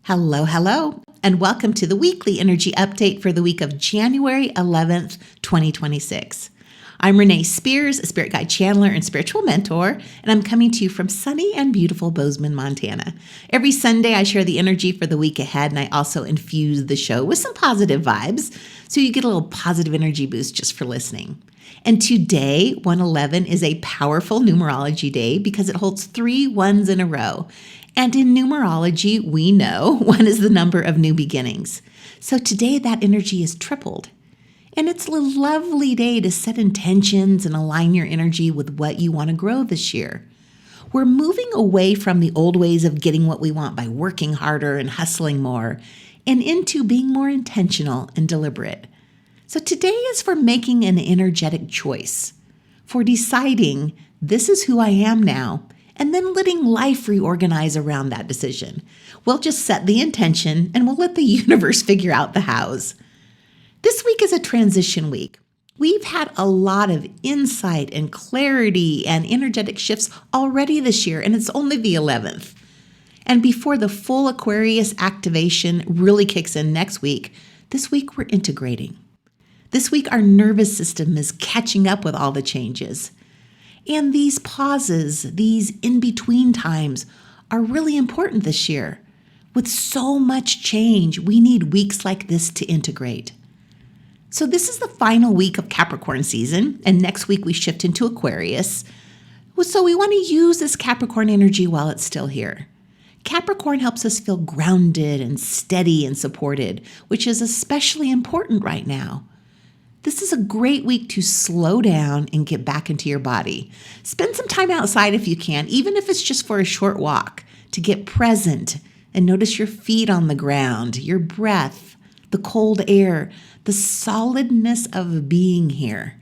Hello, hello, and welcome to the weekly energy update for the week of January 11th, 2026. I'm Renee Spears, a spirit guide channeler and spiritual mentor, and I'm coming to you from sunny and beautiful Bozeman, Montana. Every Sunday, I share the energy for the week ahead, and I also infuse the show with some positive vibes, so you get a little positive energy boost just for listening. And today, 111, is a powerful numerology day because it holds 3 ones in a row. And in numerology, we know 1 is the number of new beginnings. So today, that energy is tripled. And it's a lovely day to set intentions and align your energy with what you want to grow this year. We're moving away from the old ways of getting what we want by working harder and hustling more, and into being more intentional and deliberate. So today is for making an energetic choice, for deciding this is who I am now, and then letting life reorganize around that decision. We'll just set the intention and we'll let the universe figure out the hows. This week is a transition week. We've had a lot of insight and clarity and energetic shifts already this year, and it's only the 11th. And before the full Aquarius activation really kicks in next week, this week we're integrating. This week our nervous system is catching up with all the changes. And these pauses, these in-between times, are really important this year. With so much change, we need weeks like this to integrate. So this is the final week of Capricorn season, and next week we shift into Aquarius. So we want to use this Capricorn energy while it's still here. Capricorn helps us feel grounded and steady and supported, which is especially important right now. This is a great week to slow down and get back into your body. Spend some time outside if you can, even if it's just for a short walk, to get present and notice your feet on the ground, your breath, the cold air, the solidness of being here.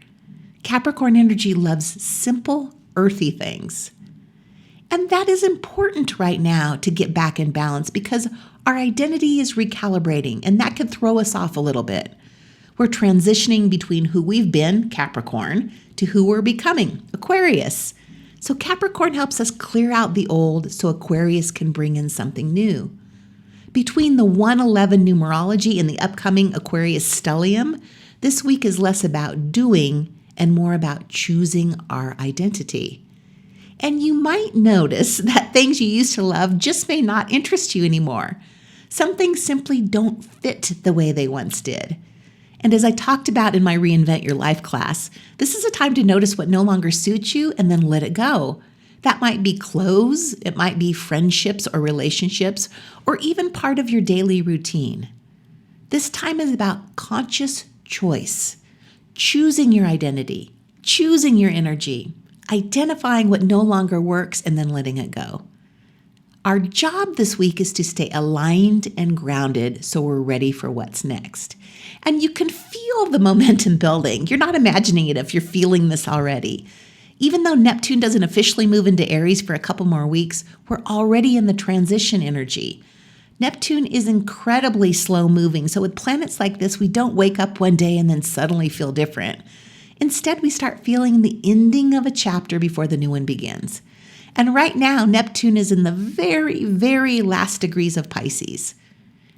Capricorn energy loves simple, earthy things. And that is important right now to get back in balance because our identity is recalibrating, and that could throw us off a little bit. We're transitioning between who we've been, Capricorn, to who we're becoming, Aquarius. So Capricorn helps us clear out the old so Aquarius can bring in something new. Between the 111 numerology and the upcoming Aquarius stellium, this week is less about doing and more about choosing our identity. And you might notice that things you used to love just may not interest you anymore. Some things simply don't fit the way they once did. And as I talked about in my Reinvent Your Life class, this is a time to notice what no longer suits you and then let it go. That might be clothes, it might be friendships or relationships, or even part of your daily routine. This time is about conscious choice, choosing your identity, choosing your energy, identifying what no longer works, and then letting it go. Our job this week is to stay aligned and grounded so we're ready for what's next. And you can feel the momentum building. You're not imagining it if you're feeling this already. Even though Neptune doesn't officially move into Aries for a couple more weeks, we're already in the transition energy. Neptune is incredibly slow moving, so with planets like this, we don't wake up one day and then suddenly feel different. Instead, we start feeling the ending of a chapter before the new one begins. And right now, Neptune is in the very, very last degrees of Pisces.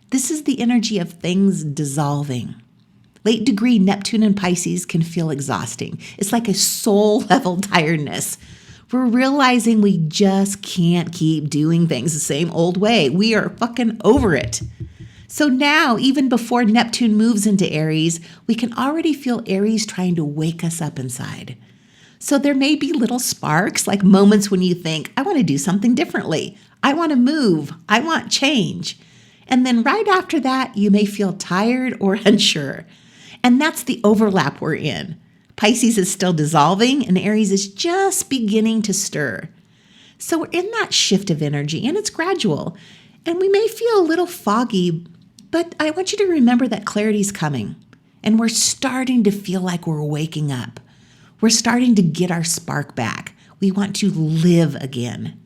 This is the energy of things dissolving. Late degree Neptune and Pisces can feel exhausting. It's like a soul-level tiredness. We're realizing we just can't keep doing things the same old way. We are fucking over it. So now, even before Neptune moves into Aries, we can already feel Aries trying to wake us up inside. So there may be little sparks, like moments when you think, I want to do something differently. I want to move. I want change. And then right after that, you may feel tired or unsure. And that's the overlap we're in. Pisces is still dissolving and Aries is just beginning to stir. So we're in that shift of energy and it's gradual. And we may feel a little foggy, but I want you to remember that clarity's coming. And we're starting to feel like we're waking up. We're starting to get our spark back. We want to live again.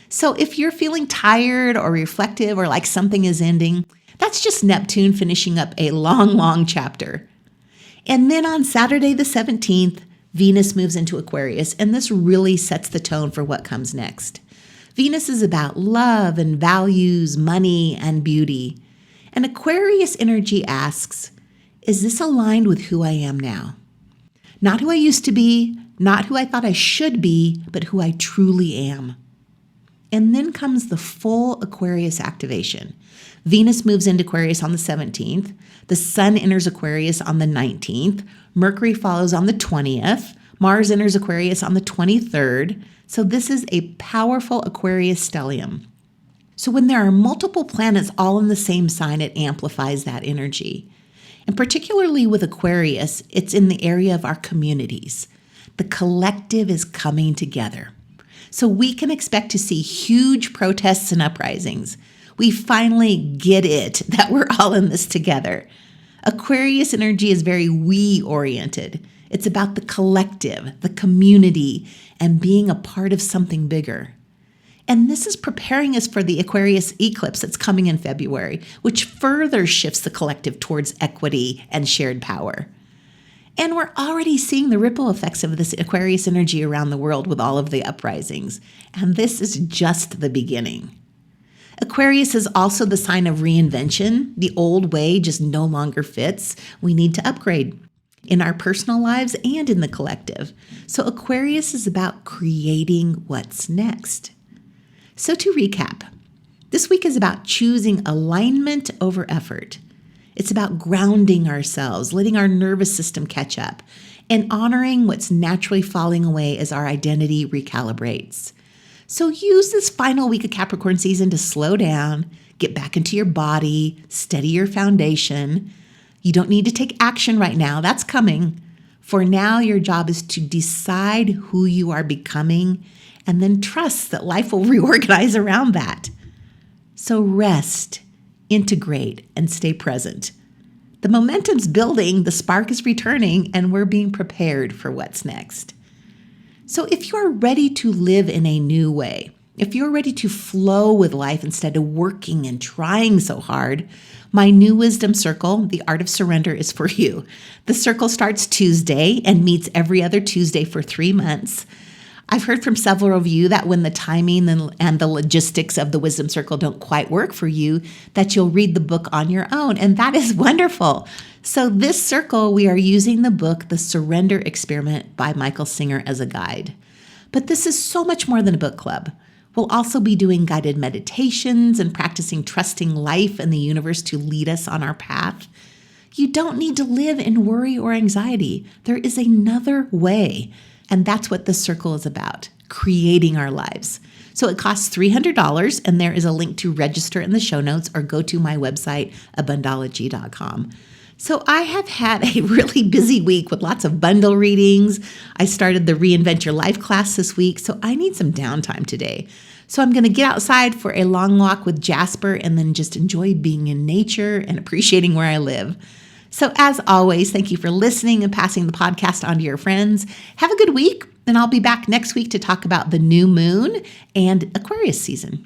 So if you're feeling tired or reflective or like something is ending, that's just Neptune finishing up a long, long chapter. And then on Saturday the 17th, Venus moves into Aquarius, and this really sets the tone for what comes next. Venus is about love and values, money and beauty. And Aquarius energy asks, is this aligned with who I am now? Not who I used to be, not who I thought I should be, but who I truly am. And then comes the full Aquarius activation. Venus moves into Aquarius on the 17th. The Sun enters Aquarius on the 19th. Mercury follows on the 20th. Mars enters Aquarius on the 23rd. So this is a powerful Aquarius stellium. So when there are multiple planets all in the same sign, it amplifies that energy. And particularly with Aquarius, it's in the area of our communities. The collective is coming together. So we can expect to see huge protests and uprisings. We finally get it that we're all in this together. Aquarius energy is very we-oriented. It's about the collective, the community, and being a part of something bigger. And this is preparing us for the Aquarius eclipse that's coming in February, which further shifts the collective towards equity and shared power. And we're already seeing the ripple effects of this Aquarius energy around the world with all of the uprisings. And this is just the beginning. Aquarius is also the sign of reinvention. The old way just no longer fits. We need to upgrade in our personal lives and in the collective. So Aquarius is about creating what's next. So to recap, this week is about choosing alignment over effort. It's about grounding ourselves, letting our nervous system catch up, and honoring what's naturally falling away as our identity recalibrates. So use this final week of Capricorn season to slow down, get back into your body, steady your foundation. You don't need to take action right now. That's coming. For now, your job is to decide who you are becoming and then trust that life will reorganize around that. So rest, integrate, and stay present. The momentum's building, the spark is returning, and we're being prepared for what's next. So if you're ready to live in a new way, if you're ready to flow with life instead of working and trying so hard, my new wisdom circle, The Art of Surrender, is for you. The circle starts Tuesday and meets every other Tuesday for 3 months. I've heard from several of you that when the timing and the logistics of the Wisdom Circle don't quite work for you, that you'll read the book on your own, and that is wonderful. So this circle, we are using the book, The Surrender Experiment by Michael Singer, as a guide. But this is so much more than a book club. We'll also be doing guided meditations and practicing trusting life and the universe to lead us on our path. You don't need to live in worry or anxiety. There is another way. And that's what this circle is about, creating our lives. So it costs $300, and there is a link to register in the show notes or go to my website, abundology.com. So I have had a really busy week with lots of bundle readings. I started the Reinvent Your Life class this week, so I need some downtime today. So I'm going to get outside for a long walk with Jasper and then just enjoy being in nature and appreciating where I live. So as always, thank you for listening and passing the podcast on to your friends. Have a good week, and I'll be back next week to talk about the new moon and Aquarius season.